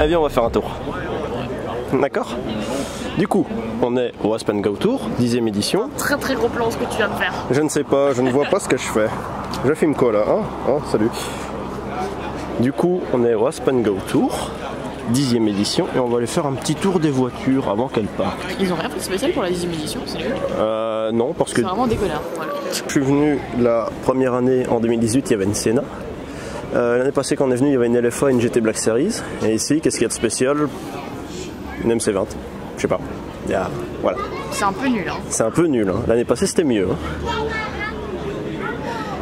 Allez, viens, on va faire un tour. D'accord. Du coup, on est au Aspen Go Tour, 10e édition. Très très gros plan ce que tu viens de faire. Je ne sais pas, je ne vois pas ce que je fais. Je filme quoi là, hein? Oh, salut. Du coup, on est au Aspen Go Tour, 10e édition, et on va aller faire un petit tour des voitures avant qu'elles partent. Ils ont rien fait de spécial pour la 10e édition, c'est nul. Non, parce que... C'est vraiment des connards, voilà. Je suis venu la première année, en 2018, il y avait une Senna. L'année passée, quand on est venu, il y avait une LFA et une GT Black Series. Et ici, qu'est-ce qu'il y a de spécial? Une MC20. Je sais pas. Voilà. C'est un peu nul, hein. C'est un peu nul, hein. L'année passée, c'était mieux. Hein.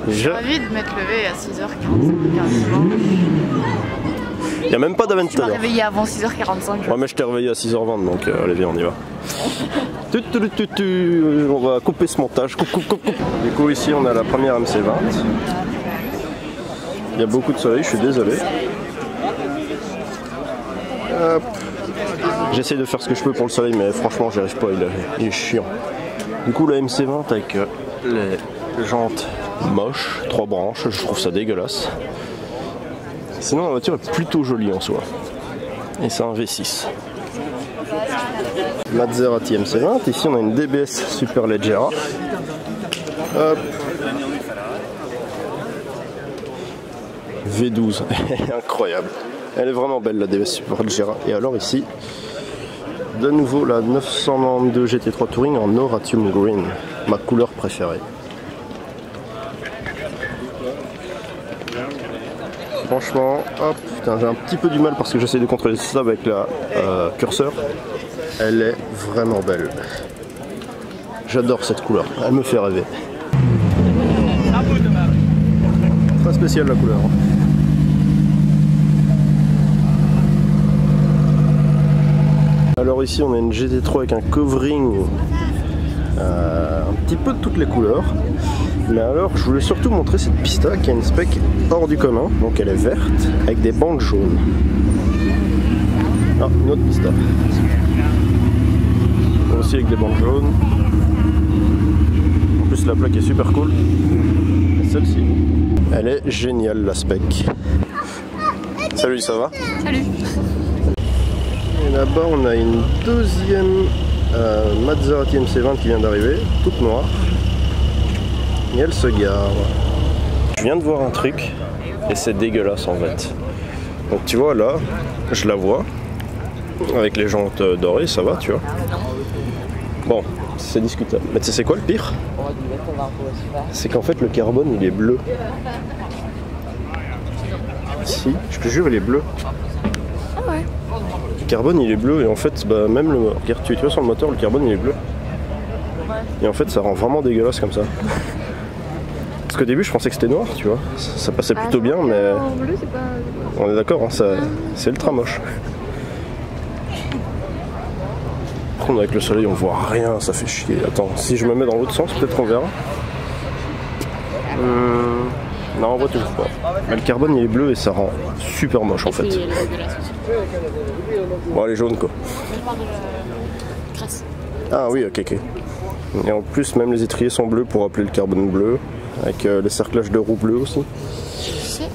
J'ai envie de m'être levé à 6h45. Il n'y a même pas d'avant. Tu m'as réveillé avant 6h45. Ouais, mais je t'ai réveillé à 6h20, donc allez, viens, on y va. On va couper ce montage. Coupe. Du coup, ici, on a la première MC20. Il y a beaucoup de soleil, je suis désolé. Hop. J'essaie de faire ce que je peux pour le soleil, mais franchement, j'y arrive pas, il est chiant. Du coup, la MC20 avec les jantes moches, 3 branches, je trouve ça dégueulasse. Sinon, la voiture est plutôt jolie en soi. Et c'est un V6. Maserati MC20. Ici, on a une DBS Superleggera. Hop. V12, incroyable. Elle est vraiment belle, la DBS Superleggera. Et alors ici, de nouveau la 992 GT3 Touring en Oratium Green, ma couleur préférée. Franchement, hop, putain, j'ai un petit peu du mal parce que j'essaie de contrôler ça avec la curseur. Elle est vraiment belle. J'adore cette couleur, elle me fait rêver. Très spéciale la couleur. Alors ici on a une GT3 avec un covering un petit peu de toutes les couleurs. Mais alors je voulais surtout montrer cette pista qui a une spec hors du commun. Donc elle est verte avec des bandes jaunes. Ah, une autre pista. Aussi avec des bandes jaunes. En plus la plaque est super cool. Et celle-ci, elle est géniale la spec. Salut, ça va? Salut. Et là-bas on a une deuxième Maserati MC20 qui vient d'arriver, toute noire. Et elle se gare. Je viens de voir un truc et c'est dégueulasse en fait. Donc tu vois là, je la vois avec les jantes dorées, ça va, tu vois. Bon, c'est discutable. Mais tu sais c'est quoi le pire? C'est qu'en fait le carbone il est bleu. Si, je te jure il est bleu. Ah ouais. Le carbone il est bleu et en fait bah, même le... Regarde, tu vois sur le moteur le carbone il est bleu. Et en fait ça rend vraiment dégueulasse comme ça. Parce qu'au début je pensais que c'était noir, tu vois. Ça passait plutôt bien mais... En bleu, c'est pas... On est d'accord, hein, c'est ultra moche. Par contre avec le soleil on voit rien, ça fait chier. Attends, si je me mets dans l'autre sens peut-être on verra. Non on voit toujours pas. Mais le carbone il est bleu et ça rend super moche en fait. Bon elle est jaune quoi. Ah oui ok. Et en plus même les étriers sont bleus pour rappeler le carbone bleu. Avec les cerclages de roues bleues aussi. C'est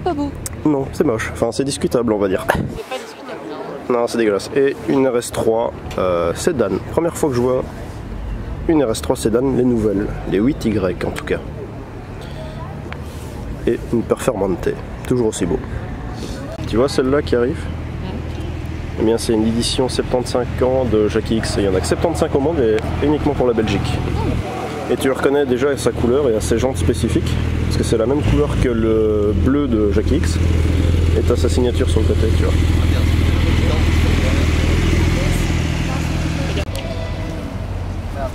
pas beau. Non c'est moche, enfin c'est discutable on va dire. C'est pas discutable. Non c'est dégueulasse. Et une RS3 Sedan. Première fois que je vois une RS3 Sedan, les nouvelles. Les 8Y en tout cas. Et une Performante, toujours aussi beau. Tu vois celle-là qui arrive? Eh bien c'est une édition 75 ans de Jackie X. Il y en a que 75 au monde et uniquement pour la Belgique. Et tu le reconnais déjà à sa couleur et à ses jantes spécifiques. Parce que c'est la même couleur que le bleu de Jackie X. Et tu as sa signature sur le côté, tu vois.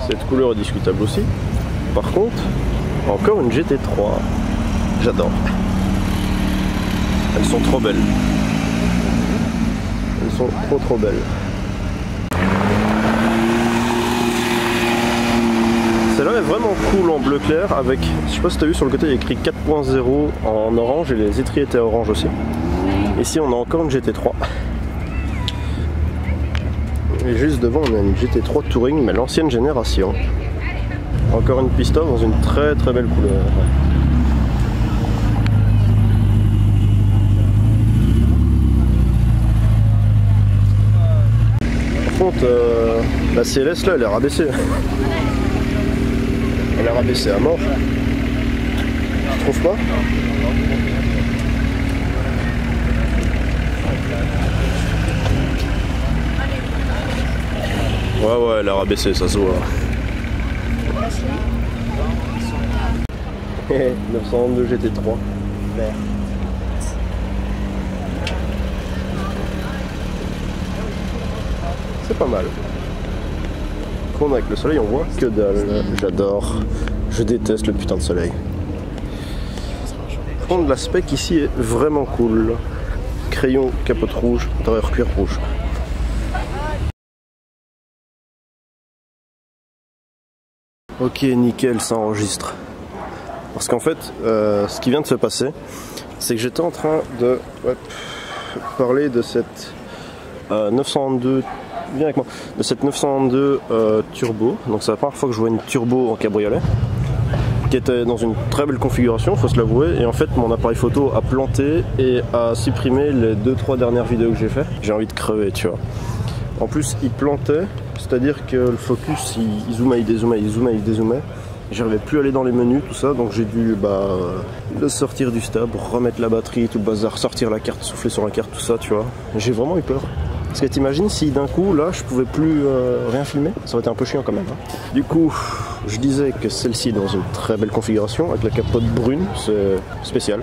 Cette couleur est discutable aussi. Par contre, encore une GT3. J'adore. Elles sont trop belles. Elles sont trop belles. Celle-là est vraiment cool en bleu clair avec, je sais pas si tu as vu sur le côté il y a écrit 4.0 en orange et les étriers étaient orange aussi. Ici on a encore une GT3. Et juste devant on a une GT3 Touring mais l'ancienne génération. Encore une pista dans une très belle couleur. contre, la CLS là, elle est rabaissée. Elle est rabaissée à mort. Tu trouves pas? Ouais, elle a rabaissé, ça se voit. 922 GT3. Vert. C'est pas mal. Contre avec le soleil, on voit que dalle. J'adore. Je déteste le putain de soleil. Contre l'aspect ici est vraiment cool. Crayon, capote rouge, intérieur cuir rouge. Ok, nickel, ça enregistre. Parce qu'en fait, ce qui vient de se passer, c'est que j'étais en train de parler de cette 922, viens avec moi, de cette 922 turbo. Donc c'est la première fois que je vois une turbo en cabriolet, qui était dans une très belle configuration, faut se l'avouer. Et en fait, mon appareil photo a planté et a supprimé les 2-3 dernières vidéos que j'ai fait. J'ai envie de crever, tu vois. En plus, il plantait, c'est-à-dire que le focus, il zoomait, il dézoomait, il zoomait, il dézoomait. J'arrivais plus à aller dans les menus, tout ça, donc j'ai dû le sortir du stab, remettre la batterie, tout le bazar, sortir la carte, souffler sur la carte, tout ça, tu vois. J'ai vraiment eu peur. Parce que t'imagines si d'un coup, là, je pouvais plus rien filmer, ça aurait été un peu chiant quand même. Hein. Du coup, je disais que celle-ci est dans une très belle configuration, avec la capote brune, c'est spécial.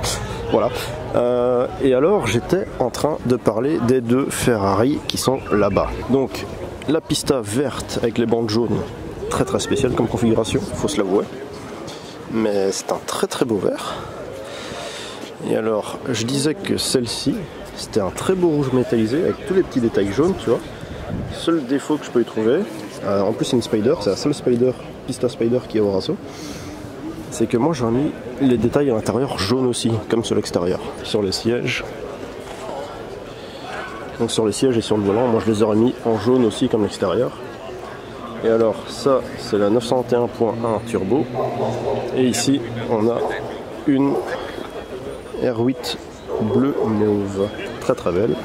Voilà. Et alors, j'étais en train de parler des deux Ferrari qui sont là-bas. Donc, la pista verte avec les bandes jaunes, très très spécial comme configuration, faut se l'avouer. Mais c'est un très très beau vert. Et alors, je disais que celle-ci, c'était un très beau rouge métallisé avec tous les petits détails jaunes, tu vois. Seul défaut que je peux y trouver, en plus c'est une Spider, c'est la seule Spider, pista Spider qui est au Rasso, c'est que moi j'ai mis les détails à l'intérieur jaunes aussi, comme sur l'extérieur, sur les sièges. Donc sur les sièges et sur le volant, moi je les aurais mis en jaune aussi comme l'extérieur. Et alors ça c'est la 921.1 turbo. Et ici on a une R8 bleu mauve. Très très belle.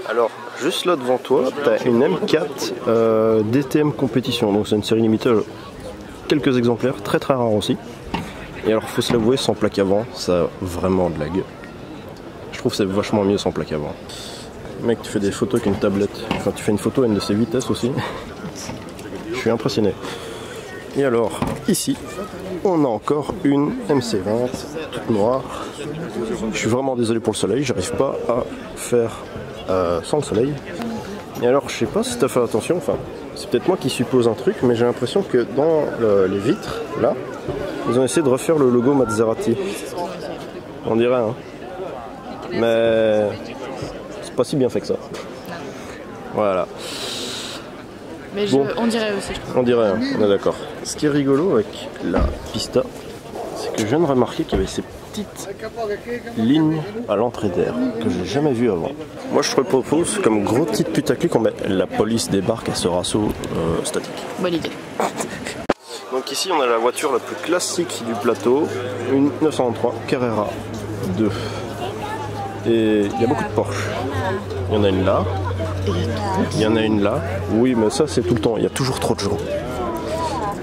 Alors juste là devant toi, tu as une M4 DTM compétition. Donc c'est une série limitée, quelques exemplaires, très très rare aussi. Et alors faut se l'avouer, sans plaque avant, ça a vraiment de la gueule. Je trouve que c'est vachement mieux sans plaque avant. Mec, tu fais des photos avec une tablette. Enfin, tu fais une photo à une de ses vitesses aussi. Je suis impressionné. Et alors, ici, on a encore une MC20, toute noire. Je suis vraiment désolé pour le soleil, j'arrive pas à faire sans le soleil. Et alors, je sais pas si tu as fait attention, enfin, c'est peut-être moi qui suppose un truc, mais j'ai l'impression que dans les vitres, là, ils ont essayé de refaire le logo Maserati. On dirait, hein. Mais pas si bien fait que ça. Voilà. Mais bon, on dirait aussi. On dirait, hein, on est d'accord. Ce qui est rigolo avec la pista, c'est que je viens de remarquer qu'il y avait ces petites lignes à l'entrée d'air que j'ai jamais vues avant. Moi je te propose comme gros titre putaclic qu'on met la police débarque à ce Rasso statique. Bonne idée. Donc ici on a la voiture la plus classique du plateau, une 993 Carrera 2. Et il y a beaucoup de Porsche. Il y en a une là. Il y en a une là. Oui, mais ça c'est tout le temps. Il y a toujours trop de gens.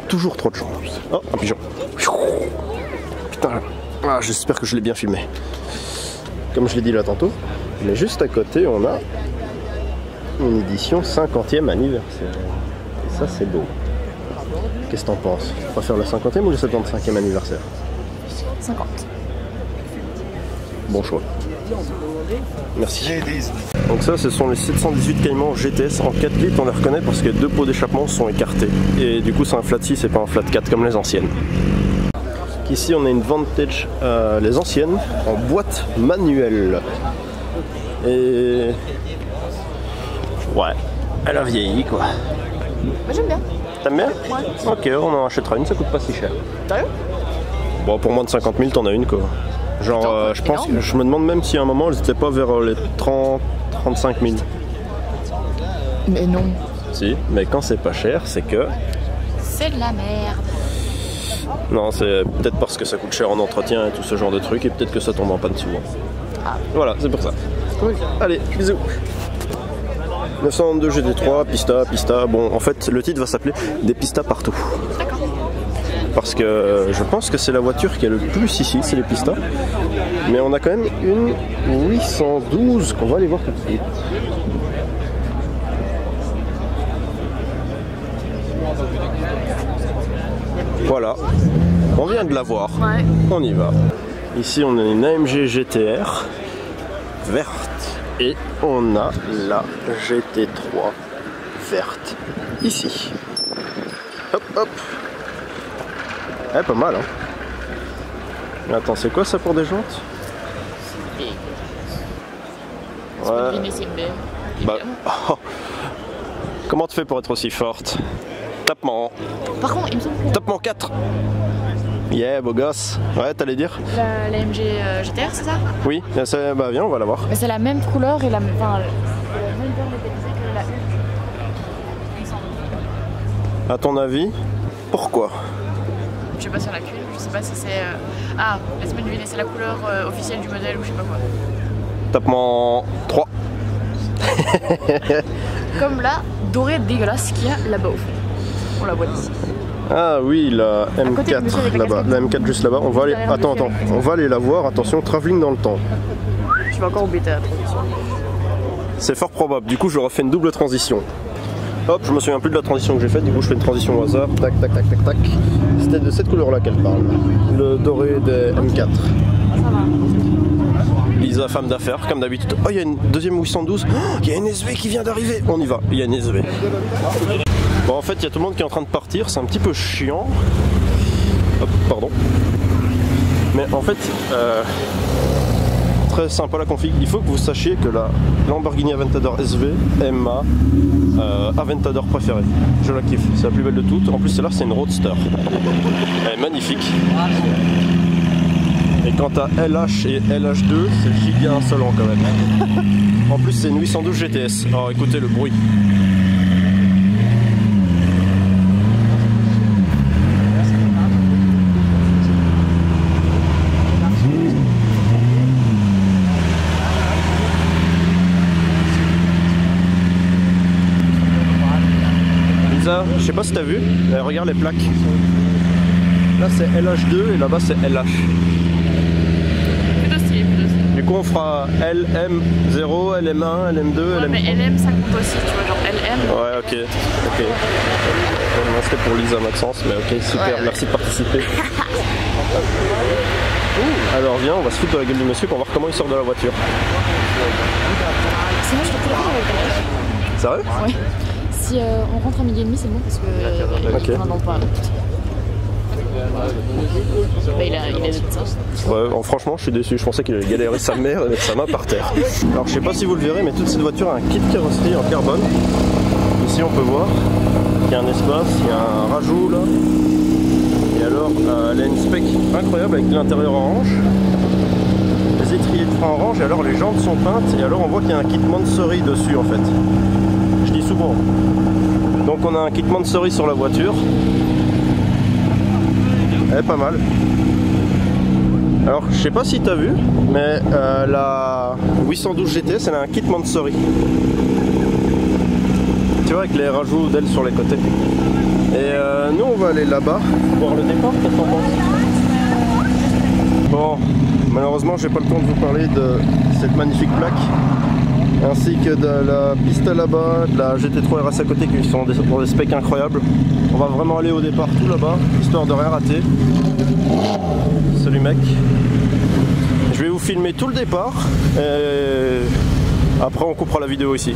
Toujours trop de gens. Oh, un pigeon. Putain. Ah, j'espère que je l'ai bien filmé. Comme je l'ai dit là tantôt. Mais juste à côté, on a une édition 50e anniversaire. Et ça, c'est beau. Qu'est-ce que t'en penses? On va faire le 50e ou le 75e anniversaire? 50. Bon choix. Merci. Donc ça, ce sont les 718 Cayman GTS en 4 litres, on les reconnaît parce que 2 pots d'échappement sont écartés. Et du coup c'est un flat 6 et pas un flat 4 comme les anciennes. Ici on a une Vantage, les anciennes, en boîte manuelle. Et... ouais, elle a vieilli quoi. Moi j'aime bien. T'aimes bien? Ouais. Ok, on en achètera une, ça coûte pas si cher. Sérieux? Bon, pour moins de 50 000, t'en as une quoi. Genre, je pense, je me demande même si à un moment elles étaient pas vers les 30-35 000. Mais non. Si, mais quand c'est pas cher, c'est que... c'est de la merde. Non, c'est peut-être parce que ça coûte cher en entretien et tout ce genre de trucs, et peut-être que ça tombe en panne souvent. Ah. Voilà, c'est pour ça. Oui. Allez, bisous. 992 GT3, pista. Bon, en fait, le titre va s'appeler Des pistas partout. D'accord. Parce que je pense que c'est la voiture qui est le plus ici, c'est les pistas. Mais on a quand même une 812 qu'on va aller voir tout de suite. Voilà, on vient de la voir, Ouais. on y va. Ici on a une AMG GTR verte et on a la GT3 verte ici. Hop hop. Eh, pas mal hein. Mais attends, c'est quoi ça pour des jantes? Ouais. Bah, oh. Comment tu fais pour être aussi forte? Tapement. Par contre, il me semble que Tapement 4. Yeah, beau gosse. Ouais, t'allais dire? la MG GTR, c'est ça? Oui, bah viens, on va la voir. Mais c'est la même couleur et la même paire métallisée que la U. Il me semble. À ton avis, pourquoi? Je sais pas sur la cuve, je sais pas si c'est. Ah, laisse-moi deviner, c'est la couleur officielle du modèle ou je sais pas quoi. Tapement 3. Comme la dorée dégueulasse qu'il y a là-bas au fond. On la voit d'ici. Ah oui, la côté du monsieur avec M4 la là-bas. casquette. La M4 juste là-bas. On va aller. Derrière le Attends, monsieur attends. avec la On va aller la voir. Attention, travelling dans le temps. Je vais encore embêter la transition. C'est fort probable. Du coup, je refais une double transition. Hop, je me souviens plus de la transition que j'ai faite. Du coup, je fais une transition au hasard. Tac, tac, tac, tac, tac. C'était de cette couleur-là qu'elle parle. Le doré des M4. Ça va. Lisa, femme d'affaires, comme d'habitude. Oh, il y a une deuxième 812. Oh, il y a une SV qui vient d'arriver. On y va. Il y a une SV. Bon, en fait, il y a tout le monde qui est en train de partir. C'est un petit peu chiant. Hop, pardon. Mais en fait, très sympa la config. Il faut que vous sachiez que la Lamborghini Aventador SV est ma Aventador préférée. Je la kiffe. C'est la plus belle de toutes. En plus, celle-là, c'est une Roadster. Elle est magnifique. Et quant à LH et LH2, c'est giga insolent quand même. En plus, c'est une 812 GTS. Alors écoutez le bruit. Lisa, je sais pas si t'as vu, mais regarde les plaques. Là c'est LH2 et là-bas c'est LH. Plutôt stylé, plutôt stylé. Du coup on fera LM0, LM1, LM2, Ouais, mais LM ça compte aussi, tu vois, genre LM. Ouais, ok. Moi c'était pour Lisa Maxence, mais ok, super, Ouais. merci de participer. Alors viens, on va se foutre de la gueule du monsieur pour voir comment il sort de la voiture. Sinon, je te téléphone avec la Sérieux? Ouais. Si on rentre à midi et demi, c'est bon parce que Ok. il en a pas. Bah, il a de ça. Ouais, franchement, je suis déçu. Je pensais qu'il allait galérer sa mère et mettre sa main par terre. Alors, je sais pas si vous le verrez, mais toute cette voiture a un kit carrosserie en carbone. Ici, on peut voir qu'il y a un espace, il y a un rajout là. Et alors, elle a une spec incroyable avec l'intérieur orange, les étriers de frein orange, et alors les jantes sont peintes. Et alors, on voit qu'il y a un kit Mansory dessus en fait. Je dis souvent. Donc, on a un kit Mansory sur la voiture. Elle est pas mal. Alors, je sais pas si tu as vu, mais la 812 GTS, elle a un kit Mansory. Tu vois, avec les rajouts d'ailes sur les côtés. Et nous, on va aller là-bas, voir le départ. Qu'est-ce qu'on pense? Bon, malheureusement, j'ai pas le temps de vous parler de cette magnifique plaque, ainsi que de la piste là-bas, de la GT3 RS à côté, qui sont pour des specs incroyables. On va vraiment aller au départ tout là-bas, histoire de rien rater. Salut mec. Je vais vous filmer tout le départ, et après on coupera la vidéo ici.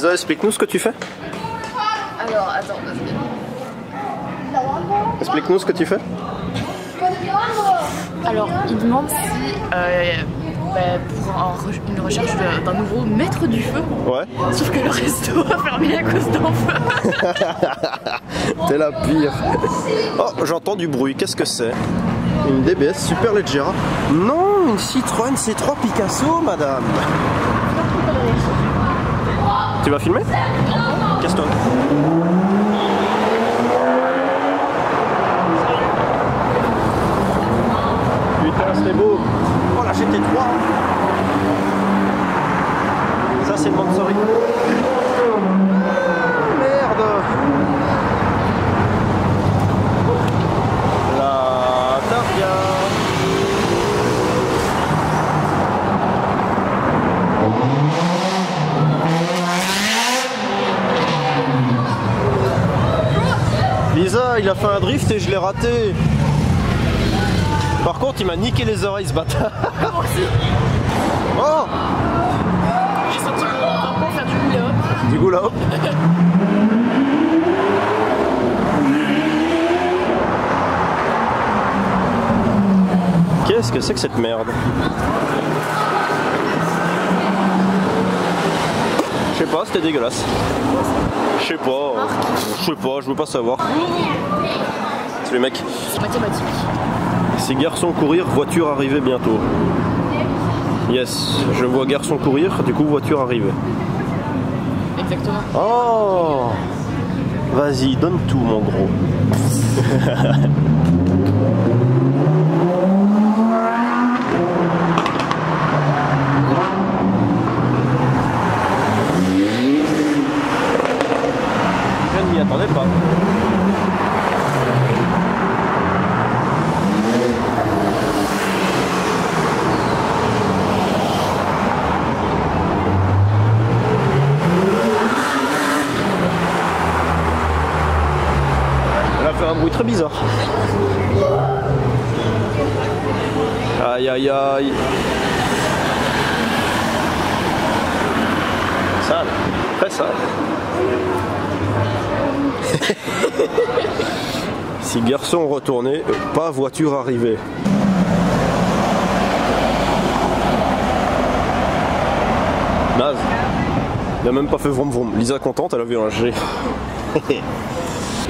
Lisa, explique-nous ce que tu fais. Alors, attends. Explique-nous ce que tu fais. Alors, il demande si pour une recherche d'un nouveau maître du feu. Ouais. Sauf que le resto a fermé à cause d'un feu. T'es la pire. Oh, j'entends du bruit. Qu'est-ce que c'est? Une DBS Superleggera. Non, une Citroën C3 Picasso, madame. Tu vas filmer? Casse-toi. Putain, c'est beau. Oh, la GT3. Ça, c'est le Mansory. Merde. La Targa. Lisa, il a fait un drift et je l'ai raté. Par contre, il m'a niqué les oreilles, ce bâtard. Moi aussi. Oh! J'ai senti mon tampon faire du hula hop. Du hula hop. Qu'est-ce que c'est que cette merde? Je sais pas, c'était dégueulasse. Je sais pas, je veux pas savoir. C'est le mec. C'est mathématique. C'est garçon courir, voiture arriver bientôt. Yes, je vois garçon courir, du coup voiture arriver. Exactement. Oh! Vas-y, donne tout mon gros. Je ne m'y attendais pas. Un bruit très bizarre. Aïe aïe aïe. Sale, très sale. Si garçon retourné, pas voiture arrivée. Naze. Il a même pas fait vroom vroom. Lisa contente, elle a vu un G.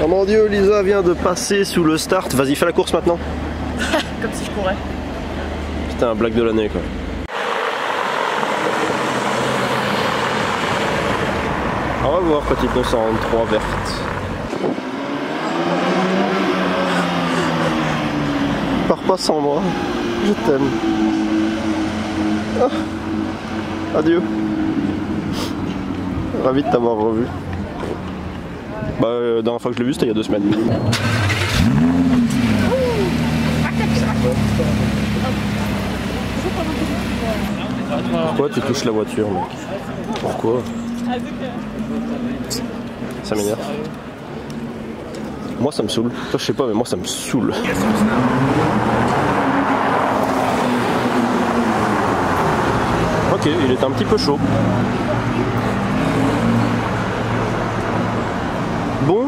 Oh mon dieu, Lisa vient de passer sous le start. Vas-y, fais la course maintenant. Comme si je courais. Putain, blague de l'année quoi. On va voir petite 903 verte. Pars pas sans moi. Je t'aime. Ah. Adieu. Ravi de t'avoir revu. Bah, la dernière fois que je l'ai vu, c'était il y a 2 semaines. Pourquoi tu touches la voiture, mec? Pourquoi? Ça m'énerve. Moi, ça me saoule. Toi, je sais pas, mais moi, ça me saoule. Ok, il est un petit peu chaud. Bon,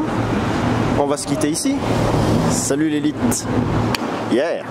on va se quitter ici. Salut l'élite. Yeah.